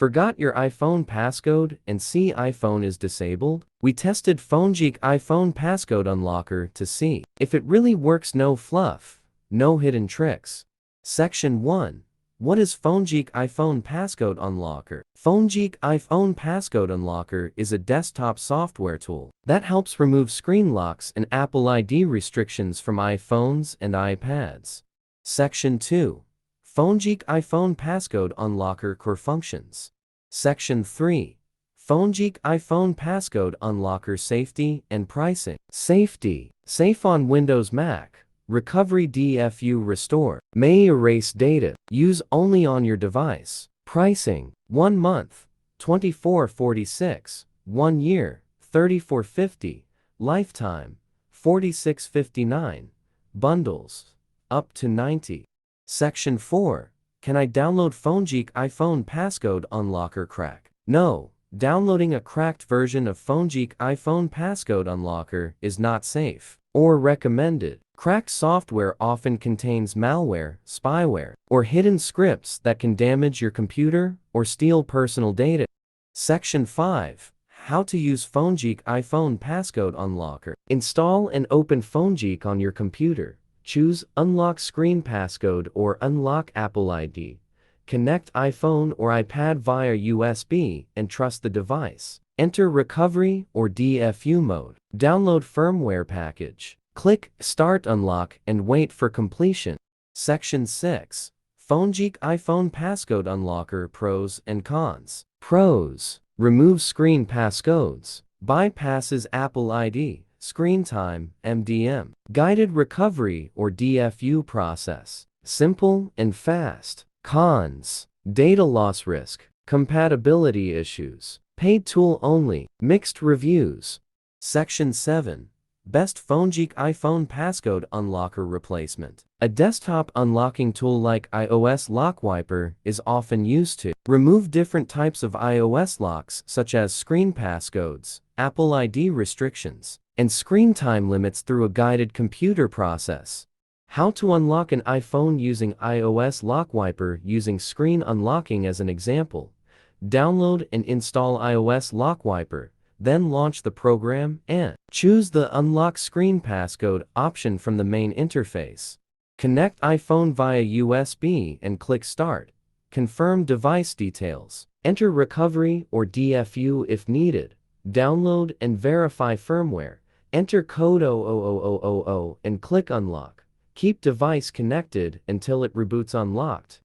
Forgot your iPhone passcode and see iPhone is disabled? We tested FoneGeek iPhone Passcode Unlocker to see if it really works. No fluff, no hidden tricks. Section 1. What is FoneGeek iPhone Passcode Unlocker? FoneGeek iPhone Passcode Unlocker is a desktop software tool that helps remove screen locks and Apple ID restrictions from iPhones and iPads. Section 2. FoneGeek iPhone Passcode Unlocker Core Functions. Section 3. FoneGeek iPhone Passcode Unlocker Safety and Pricing. Safety. Safe on Windows Mac. Recovery DFU Restore. May erase data. Use only on your device. Pricing. 1 month, $24.46. 1 year, $34.50. Lifetime, $46.59. Bundles, up to 90. Section 4. Can I download FoneGeek iPhone Passcode Unlocker Crack? No. Downloading a cracked version of FoneGeek iPhone Passcode Unlocker is not safe or recommended. Cracked software often contains malware, spyware, or hidden scripts that can damage your computer or steal personal data. Section 5. How to use FoneGeek iPhone Passcode Unlocker. Install and open FoneGeek on your computer. Choose Unlock Screen Passcode or Unlock Apple ID. Connect iPhone or iPad via USB and trust the device. Enter Recovery or DFU mode. Download firmware package. Click Start Unlock and wait for completion. Section 6. FoneGeek iPhone Passcode Unlocker Pros and Cons. Pros. Remove screen passcodes. Bypasses Apple ID, screen time, MDM. Guided recovery or DFU process. Simple and fast. Cons. Data loss risk. Compatibility issues. Paid tool only. Mixed reviews. Section 7. Best FoneGeek iPhone Passcode Unlocker Replacement. A desktop unlocking tool like iOS Lock Wiper is often used to remove different types of iOS locks such as screen passcodes, Apple ID restrictions, and screen time limits through a guided computer process. How to unlock an iPhone using iOS Lock Wiper using screen unlocking as an example. Download and install iOS Lock Wiper. Then launch the program and choose the Unlock Screen Passcode option from the main interface. Connect iPhone via USB and click Start. Confirm device details. Enter Recovery or DFU if needed. Download and verify firmware. Enter code 00000 and click Unlock. Keep device connected until it reboots unlocked.